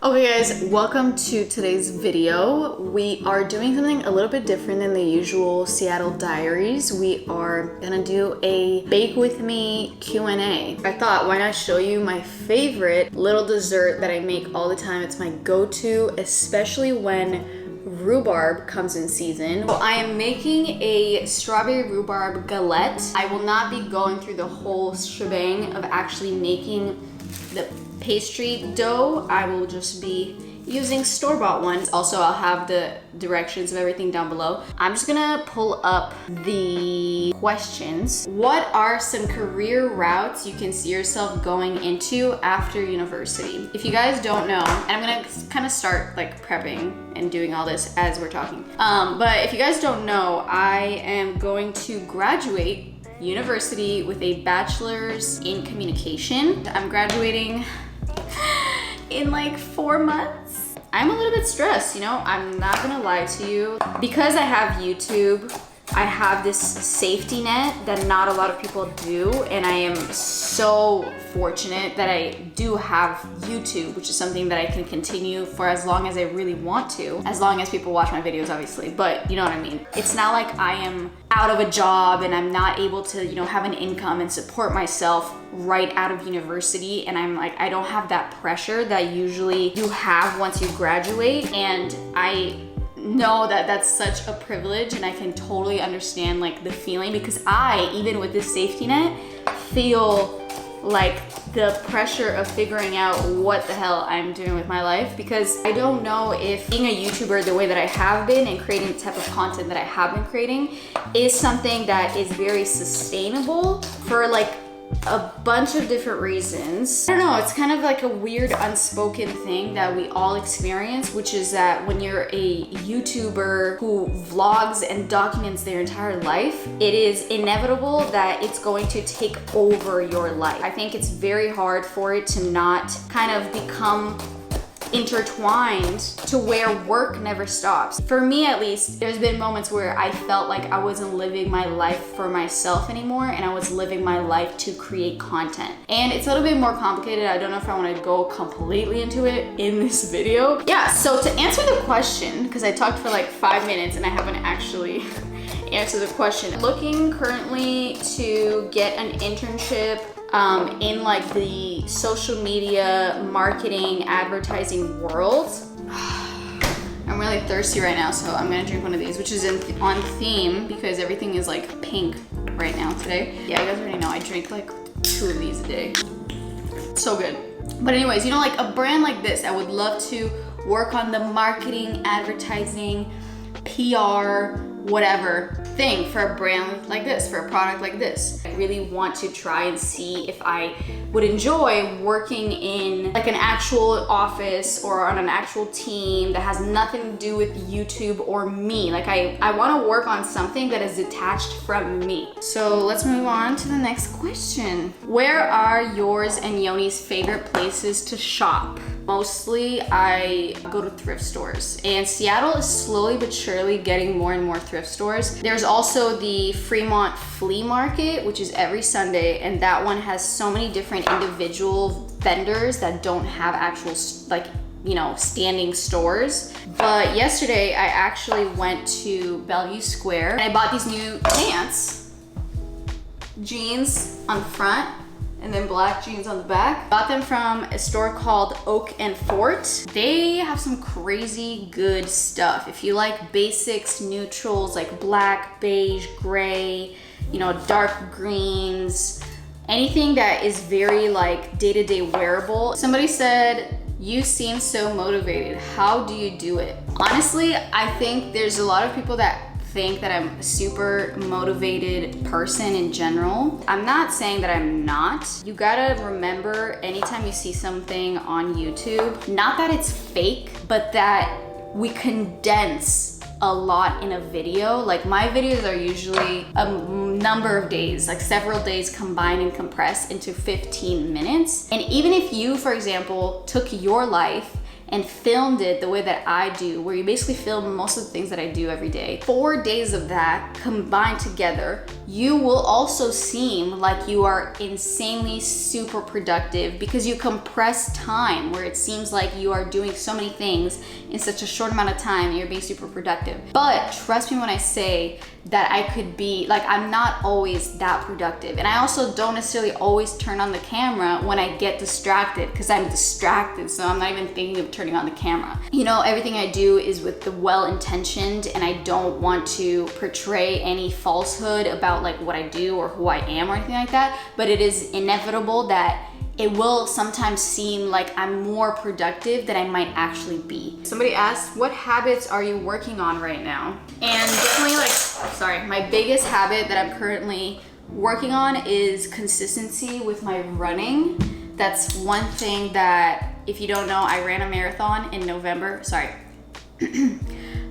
Okay guys, welcome to today's video. We are doing something a little bit different than the usual Seattle Diaries. We are gonna do a bake with me Q&A. I thought, why not show you my favorite little dessert that I make all the time. It's my go-to, especially when rhubarb comes in season. So I am making a strawberry rhubarb galette. I will not be going through the whole shebang of actually making the pastry dough. I will just be using store-bought ones. Also, I'll have the directions of everything down below. I'm just gonna pull up the questions. What are some career routes you can see yourself going into after university? If you guys don't know, and I'm gonna kind of start like prepping and doing all this as we're talking. But if you guys don't know, I am going to graduate university with a bachelor's in communication. I'm graduating in like 4 months. I'm a little bit stressed, you know, I'm not gonna lie to you. Because I have YouTube, I have this safety net that not a lot of people do, and I am so fortunate that I do have YouTube, which is something that I can continue for as long as I really want to, as long as people watch my videos, obviously, but you know what I mean. It's not like I am out of a job and I'm not able to, you know, have an income and support myself right out of university, and I'm like, I don't have that pressure that usually you have once you graduate, and I know that that's such a privilege, and I can totally understand like the feeling, because I, even with this safety net, feel like the pressure of figuring out what the hell I'm doing with my life, because I don't know if being a YouTuber the way that I have been and creating the type of content that I have been creating is something that is very sustainable for like a bunch of different reasons. I don't know, it's kind of like a weird unspoken thing that we all experience, which is that when you're a YouTuber who vlogs and documents their entire life, it is inevitable that it's going to take over your life. I think it's very hard for it to not kind of become intertwined to where work never stops. For me at least, there's been moments where I felt like I wasn't living my life for myself anymore, and I was living my life to create content. And it's a little bit more complicated. I don't know if I want to go completely into it in this video. Yeah, so to answer the question, because I talked for like 5 minutes and I haven't actually answered the question. Looking currently to get an internship in like the social media, marketing, advertising world. I'm really thirsty right now, so I'm gonna drink one of these, which is on theme because everything is like pink right now today. Yeah, you guys already know I drink like 2 of these a day. So good. But anyways, you know, like a brand like this, I would love to work on the marketing, advertising, PR, whatever thing for a brand like this, for a product like this. I really want to try and see if I would enjoy working in like an actual office or on an actual team that has nothing to do with YouTube or me. Like I want to work on something that is detached from me. So let's move on to the next question. Where are yours and Yoni's favorite places to shop? Mostly I go to thrift stores, and Seattle is slowly but surely getting more and more thrift stores. There's also the Fremont Flea Market, which is every Sunday, and that one has so many different individual vendors that don't have actual like, you know, standing stores. But yesterday I actually went to Bellevue Square and I bought these new pants, jeans on the front and then black jeans on the back. Got them from a store called Oak and Fort. They have some crazy good stuff. If you like basics, neutrals like black, beige, gray, you know, dark greens, anything that is very like day-to-day wearable. Somebody said, you seem so motivated. How do you do it? Honestly, I think there's a lot of people that think that I'm a super motivated person in general. I'm not saying that I'm not. You gotta remember, anytime you see something on YouTube, not that it's fake, but that we condense a lot in a video. Like my videos are usually a number of days, like several days combined and compressed into 15 minutes. And even if you, for example, took your life and filmed it the way that I do, where you basically film most of the things that I do every day, 4 days of that combined together, you will also seem like you are insanely super productive because you compress time where it seems like you are doing so many things in such a short amount of time and you're being super productive. But trust me when I say that I could be, like, I'm not always that productive. And I also don't necessarily always turn on the camera when I get distracted, because I'm distracted, so I'm not even thinking of turning on the camera. You know, everything I do is with the well-intentioned, and I don't want to portray any falsehood about like what I do or who I am or anything like that, but it is inevitable that it will sometimes seem like I'm more productive than I might actually be. Somebody asked, what habits are you working on right now? And definitely, like, sorry, my biggest habit that I'm currently working on is consistency with my running. That's one thing that, if you don't know, I ran a marathon in November, sorry.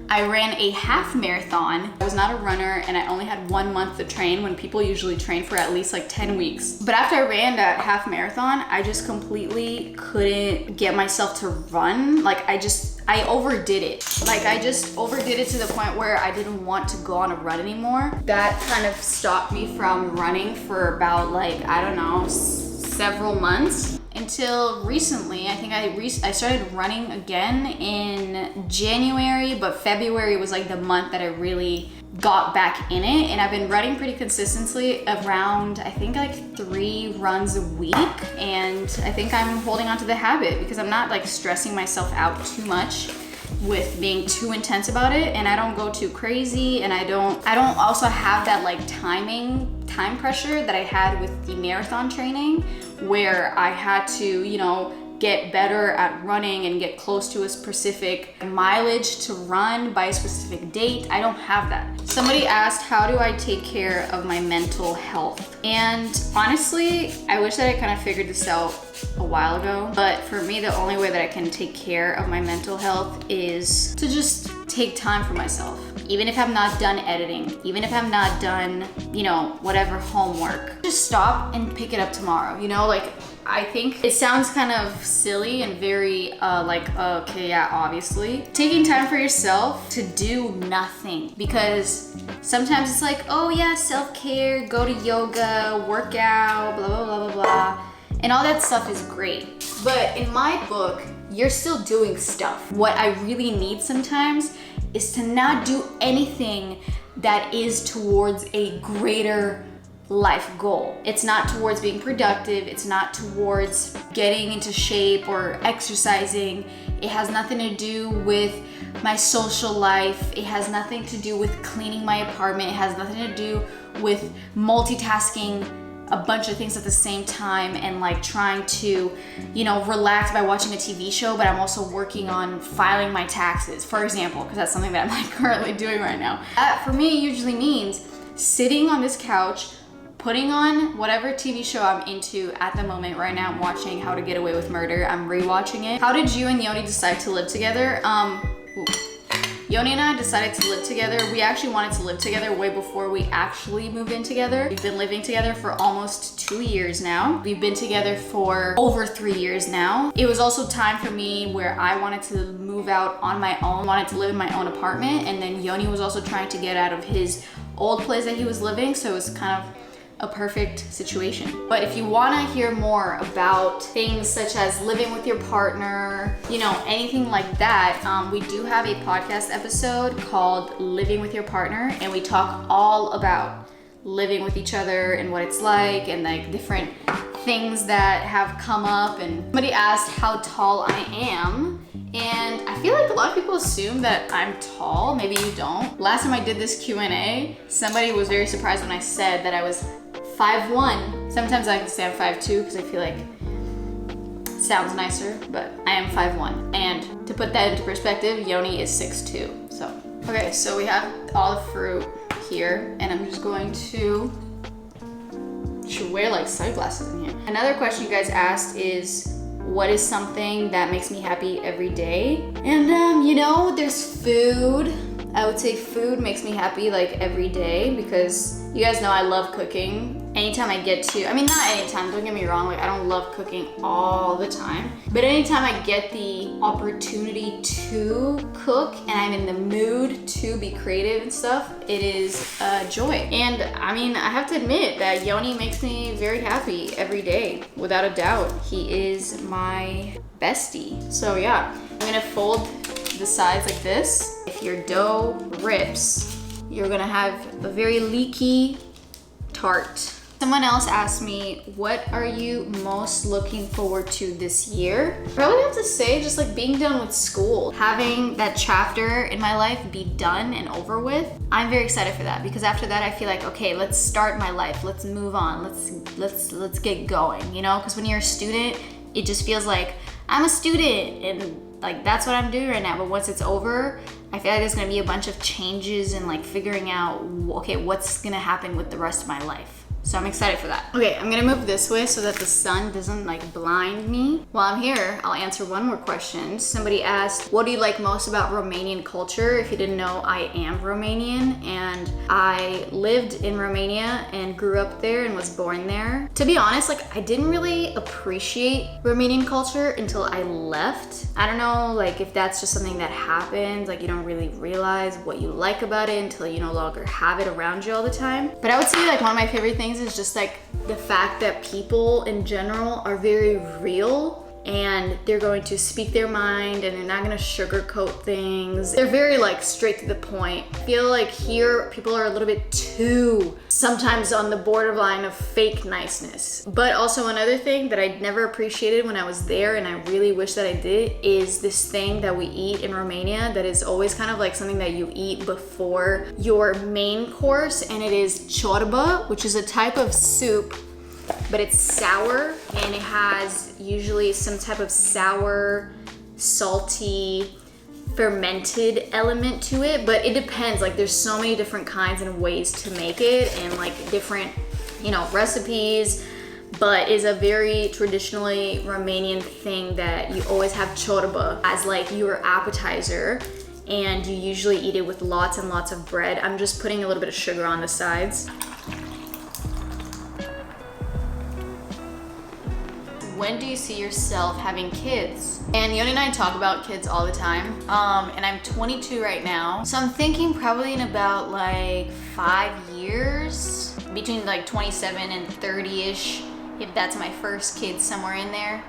I ran a half marathon. I was not a runner and I only had 1 month to train when people usually train for at least like 10 weeks. But after I ran that half marathon, I just completely couldn't get myself to run. Like I overdid it. Like I just overdid it to the point where I didn't want to go on a run anymore. That kind of stopped me from running for about like, I don't know, several months. Until recently, I think I started running again in January, but February was like the month that I really got back in it. And I've been running pretty consistently around, I think like 3 runs a week. And I think I'm holding on to the habit because I'm not like stressing myself out too much with being too intense about it, and I don't go too crazy, and I don't also have that like time pressure that I had with the marathon training, where I had to, you know, get better at running and get close to a specific mileage to run by a specific date. I don't have that. Somebody asked, how do I take care of my mental health? And honestly, I wish that I kind of figured this out a while ago, but for me, the only way that I can take care of my mental health is to just take time for myself. Even if I'm not done editing, even if I'm not done, you know, whatever homework, just stop and pick it up tomorrow. You know, like, I think it sounds kind of silly and very okay, yeah, obviously. Taking time for yourself to do nothing, because sometimes it's like, oh yeah, self-care, go to yoga, work out, blah, blah, blah, blah, blah. And all that stuff is great. But in my book, you're still doing stuff. What I really need sometimes is to not do anything that is towards a greater life goal. It's not towards being productive. It's not towards getting into shape or exercising. It has nothing to do with my social life. It has nothing to do with cleaning my apartment. It has nothing to do with multitasking a bunch of things at the same time and like trying to, you know, relax by watching a TV show, but I'm also working on filing my taxes, for example, because that's something that I'm like currently doing right now. That for me usually means sitting on this couch, putting on whatever TV show I'm into at the moment. Right now I'm watching How to Get Away with Murder. I'm rewatching it. How did you and Yoni decide to live together? Yoni and I decided to live together. We actually wanted to live together way before we actually moved in together. We've been living together for almost 2 years now. We've been together for over 3 years now. It was also time for me where I wanted to move out on my own, wanted to live in my own apartment, and then Yoni was also trying to get out of his old place that he was living, so it was kind of a perfect situation. But if you want to hear more about things such as living with your partner, you know, anything like that, we do have a podcast episode called Living with Your Partner, and we talk all about living with each other and what it's like, and like different things that have come up. And somebody asked how tall I am, and I feel like a lot of people assume that I'm tall. Maybe you don't. Last time I did this Q&A, somebody was very surprised when I said that I was 5'1". Sometimes I can say I'm 5'2" because I feel like it sounds nicer, but I am 5'1". And to put that into perspective, Yoni is 6'2". So, okay, so we have all the fruit here, and I'm just going to, should wear like sunglasses in here. Another question you guys asked is, what is something that makes me happy every day? And you know, there's food. I would say food makes me happy like every day, because you guys know I love cooking. anytime I get to, I mean, not anytime, don't get me wrong, like I don't love cooking all the time, but anytime I get the opportunity to cook and I'm in the mood to be creative and stuff, it is a joy. And I mean, I have to admit that Yoni makes me very happy every day, without a doubt. He is my bestie. So yeah, I'm gonna fold the sides like this. If your dough rips, you're gonna have a very leaky tart. Someone else asked me, what are you most looking forward to this year? I probably have to say just like being done with school. Having that chapter in my life be done and over with. I'm very excited for that because after that I feel like, okay, let's start my life. Let's move on. Let's get going, you know? Because when you're a student, it just feels like I'm a student and like that's what I'm doing right now. But once it's over, I feel like there's gonna be a bunch of changes and like figuring out, okay, what's gonna happen with the rest of my life. So I'm excited for that. Okay, I'm gonna move this way so that the sun doesn't like blind me. While I'm here, I'll answer one more question. Somebody asked, what do you like most about Romanian culture? If you didn't know, I am Romanian and I lived in Romania and grew up there and was born there. To be honest, like I didn't really appreciate Romanian culture until I left. I don't know like if that's just something that happens, like you don't really realize what you like about it until you no longer have it around you all the time. But I would say like one of my favorite things is just like the fact that people in general are very real and they're going to speak their mind and they're not gonna sugarcoat things. They're very like straight to the point. I feel like here people are a little bit too sometimes on the borderline of fake niceness. But also another thing that I never appreciated when I was there and I really wish that I did is this thing that we eat in Romania that is always kind of like something that you eat before your main course, and it is ciorba, which is a type of soup, but it's sour and it has usually some type of sour, salty, fermented element to it, but it depends. Like there's so many different kinds and ways to make it and like different, you know, recipes, but is a very traditionally Romanian thing that you always have ciorba as like your appetizer, and you usually eat it with lots and lots of bread. I'm just putting a little bit of sugar on the sides. When do you see yourself having kids? And Yoni and I talk about kids all the time. And I'm 22 right now. So I'm thinking probably in about like 5 years, between like 27 and 30-ish, if that's my first kid, somewhere in there.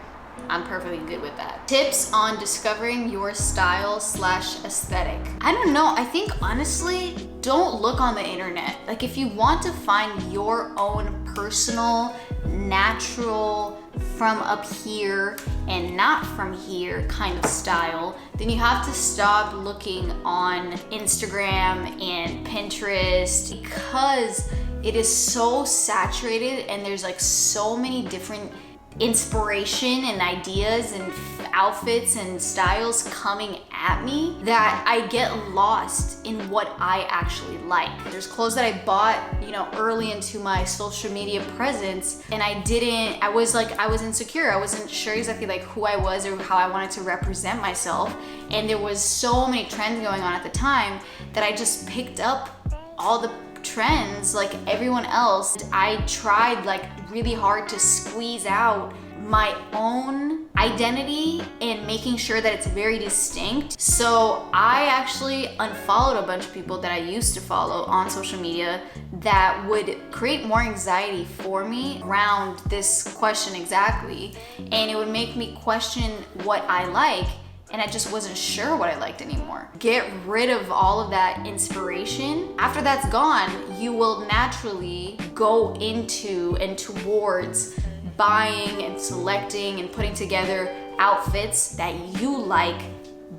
I'm perfectly good with that. Tips on discovering your style / aesthetic. I don't know, I think honestly, don't look on the internet. Like if you want to find your own personal, natural, from up here and not from here kind of style, then you have to stop looking on Instagram and Pinterest because it is so saturated and there's like so many different inspiration and ideas and outfits and styles coming at me that I get lost in what I actually like. There's clothes that I bought, you know, early into my social media presence, and I was insecure. I wasn't sure exactly like who I was or how I wanted to represent myself. And there was so many trends going on at the time that I just picked up all the trends like everyone else. I tried like really hard to squeeze out my own identity and making sure that it's very distinct. So I actually unfollowed a bunch of people that I used to follow on social media that would create more anxiety for me around this question exactly, and it would make me question what I like, and I just wasn't sure what I liked anymore. Get rid of all of that inspiration. After that's gone, you will naturally go into and towards buying and selecting and putting together outfits that you like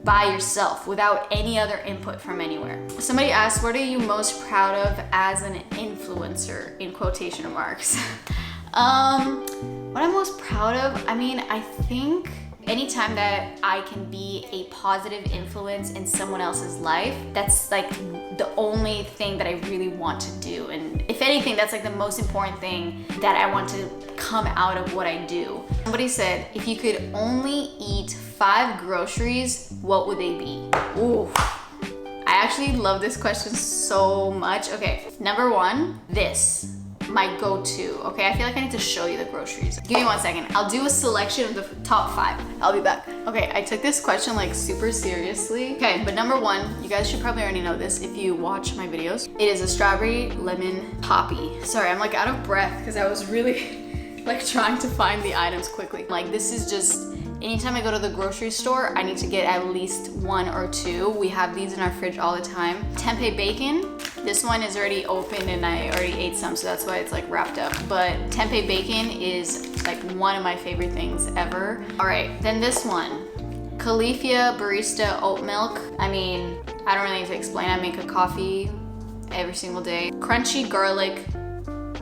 by yourself without any other input from anywhere. Somebody asked, what are you most proud of as an influencer, in quotation marks? What I'm most proud of, I mean, I think anytime that I can be a positive influence in someone else's life, that's like the only thing that I really want to do. And if anything, that's like the most important thing that I want to come out of what I do. Somebody said, if you could only eat 5 groceries, what would they be? Ooh. I actually love this question so much. Okay, number 1, this. my go-to, okay? I feel like I need to show you the groceries. Give me 1 second. I'll do a selection of the top 5. I'll be back. Okay, I took this question like super seriously. Okay, but number 1, you guys should probably already know this if you watch my videos. It is a strawberry lemon poppy. Sorry, I'm like out of breath because I was really like trying to find the items quickly. Like this is just, anytime I go to the grocery store, I need to get at least 1 or 2. We have these in our fridge all the time. Tempeh bacon. This one is already opened and I already ate some, so that's why it's like wrapped up. But tempeh bacon is like one of my favorite things ever. All right, then this one. Califia Barista Oat Milk. I mean, I don't really need to explain. I make a coffee every single day. Crunchy garlic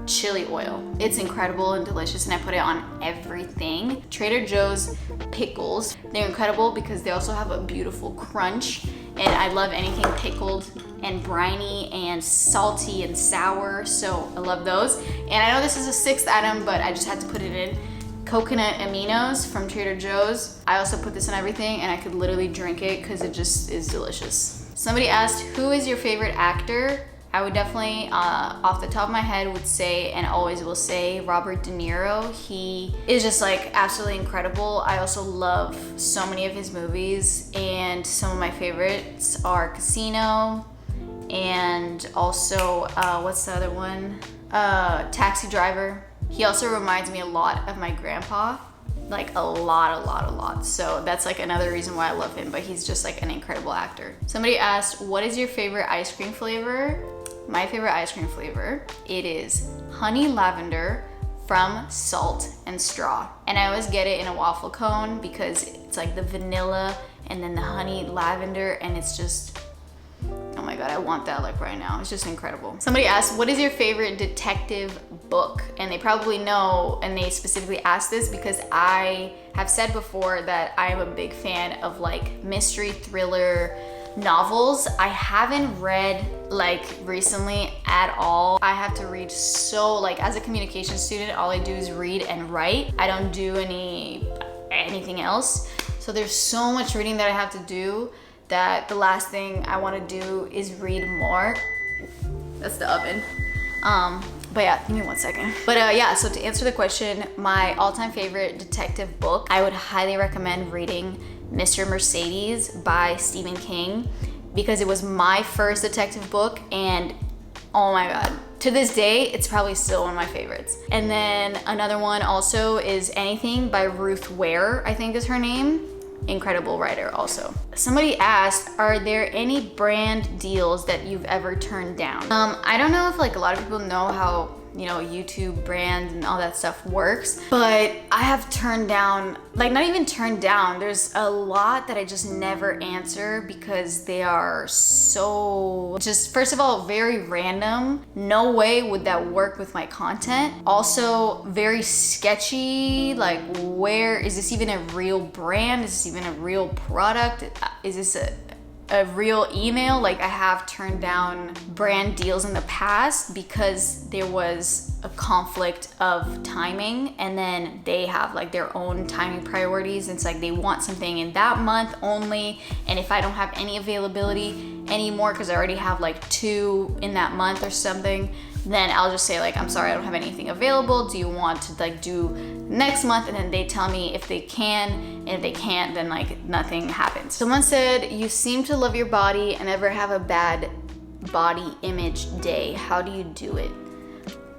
chili oil. It's incredible and delicious and I put it on everything. Trader Joe's pickles. They're incredible because they also have a beautiful crunch and I love anything pickled and briny and salty and sour, so I love those. And I know this is a 6th item, but I just had to put it in. Coconut aminos from Trader Joe's. I also put this in everything and I could literally drink it because it just is delicious. Somebody asked, who is your favorite actor? I would definitely, off the top of my head, would say, and always will say, Robert De Niro. He is just like absolutely incredible. I also love so many of his movies, and some of my favorites are Casino, and also, what's the other one? Taxi Driver. He also reminds me a lot of my grandpa. Like a lot. So that's like another reason why I love him, but he's just like an incredible actor. Somebody asked, what is your favorite ice cream flavor? My favorite ice cream flavor, it is honey lavender from Salt and Straw. And I always get it in a waffle cone because it's like the vanilla and then the honey lavender, and it's just, oh my God, I want that like right now. It's just incredible. Somebody asked, what is your favorite detective book? And they probably know, and they specifically asked this because I have said before that I am a big fan of like mystery thriller novels. I haven't read like recently at all. I have to read so, like as a communication student, all I do is read and write. I don't do anything else. So there's so much reading that I have to do that the last thing I want to do is read more. That's the oven. But yeah, give me 1 second. But yeah, so to answer the question, my all-time favorite detective book, I would highly recommend reading Mr. Mercedes by Stephen King because it was my first detective book, and oh my God, to this day, it's probably still one of my favorites. And then another one also is Anything by Ruth Ware, I think is her name. Incredible writer also. Somebody asked, are there any brand deals that you've ever turned down? I don't know if like a lot of people know how, you know, YouTube brand and all that stuff works, but I have turned down, like not even turned down, there's a lot that I just never answer because they are so just, first of all, very random. No way would that work with my content. Also very sketchy, like where is this even a real brand? Is this even a real product? Is this a real email? Like I have turned down brand deals in the past because there was a conflict of timing, and then they have like their own timing priorities. It's like they want something in that month only, and if I don't have any availability anymore because I already have like 2 in that month or something, then I'll just say like, I'm sorry, I don't have anything available. Do you want to like do next month? And then they tell me if they can, and if they can't, then like nothing happens. Someone said, you seem to love your body and never have a bad body image day. How do you do it?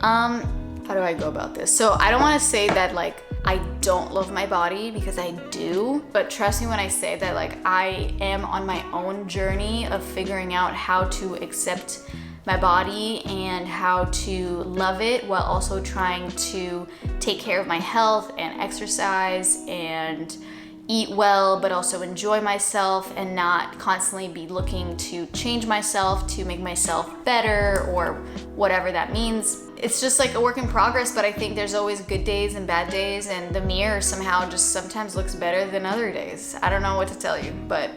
How do I go about this? So I don't want to say that like I don't love my body because I do, but trust me when I say that like I am on my own journey of figuring out how to accept my body and how to love it while also trying to take care of my health and exercise and eat well, but also enjoy myself and not constantly be looking to change myself to make myself better or whatever that means. It's just like a work in progress, but I think there's always good days and bad days, and the mirror somehow just sometimes looks better than other days. I don't know what to tell you, but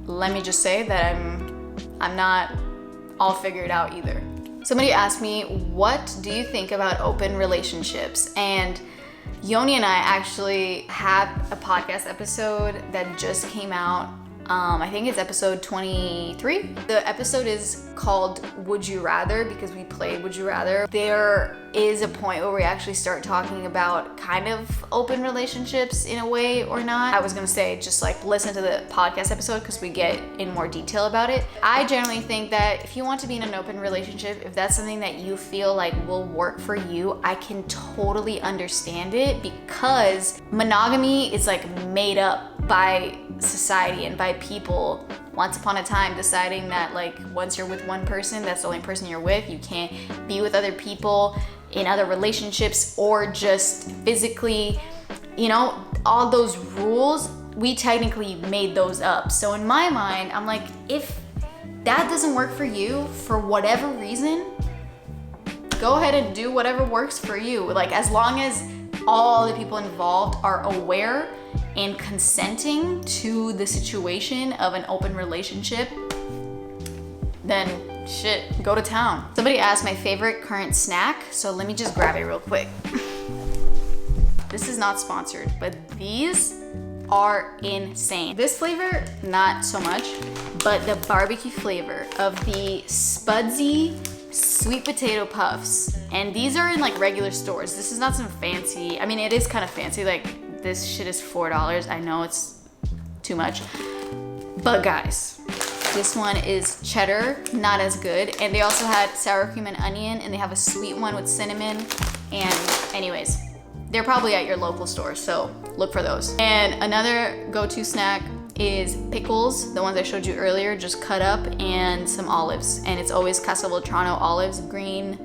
let me just say that I'm not all figured out either. Somebody asked me, what do you think about open relationships? And Yoni and I actually had a podcast episode that just came out I think it's episode 23. The episode is called Would You Rather because we played Would You Rather. There is a point where we actually start talking about kind of open relationships in a way or not. I was gonna say just like listen to the podcast episode because we get in more detail about it. I generally think that if you want to be in an open relationship, if that's something that you feel like will work for you, I can totally understand it because monogamy is like made up by society and by people once upon a time deciding that like once you're with one person, that's the only person you're with. You can't be with other people in other relationships or just physically, you know, all those rules, we technically made those up. So in my mind, I'm like, if that doesn't work for you for whatever reason, go ahead and do whatever works for you. Like as long as all the people involved are aware and consenting to the situation of an open relationship, then shit, go to town. Somebody asked my favorite current snack, so let me just grab it real quick. This is not sponsored, but these are insane. This flavor, not so much, but the barbecue flavor of the Spudsy sweet potato puffs. And these are in like regular stores. This is not some fancy, I mean, it is kind of fancy. Like this shit is $4. I know it's too much, but guys, this one is cheddar, not as good. And they also had sour cream and onion, and they have a sweet one with cinnamon. And anyways, they're probably at your local store, so look for those. And another go-to snack is pickles, the ones I showed you earlier, just cut up, and some olives. And it's always Castelvetrano olives, green,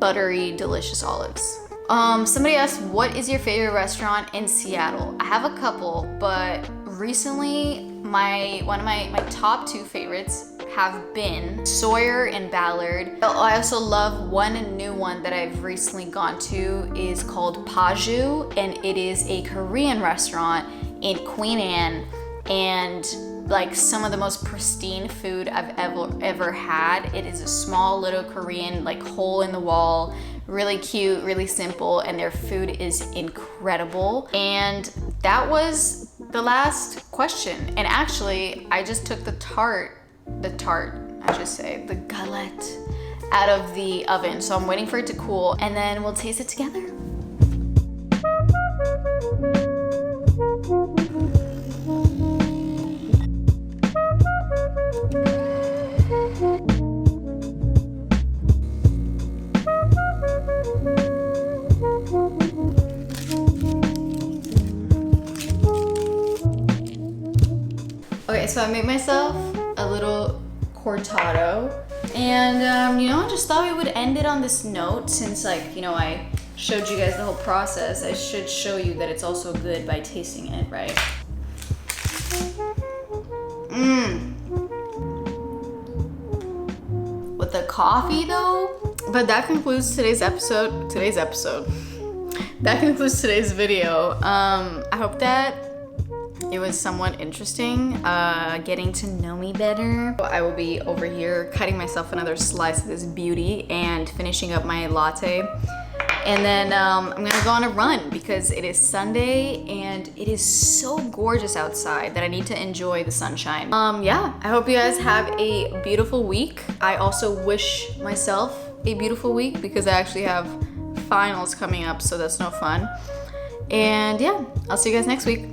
buttery, delicious olives. Somebody asked, what is your favorite restaurant in Seattle? I have a couple, but recently one of my top two favorites have been Sawyer and Ballard. I also love one new one that I've recently gone to is called Paju, and it is a Korean restaurant in Queen Anne, and like some of the most pristine food I've ever had. It is a small little Korean like hole in the wall, really cute, really simple, and their food is incredible. And that was the last question. And actually, I just took the galette out of the oven. So I'm waiting for it to cool, and then we'll taste it together. Okay, so I made myself a little cortado, and you know, I just thought we would end it on this note since, like, you know, I showed you guys the whole process. I should show you that it's also good by tasting it, right? With the coffee though. But that concludes today's episode. That concludes today's video. I hope that it was somewhat interesting, getting to know me better. I will be over here cutting myself another slice of this beauty and finishing up my latte. And then I'm gonna go on a run because it is Sunday and it is so gorgeous outside that I need to enjoy the sunshine. Yeah, I hope you guys have a beautiful week. I also wish myself a beautiful week because I actually have finals coming up, so that's no fun. And yeah, I'll see you guys next week.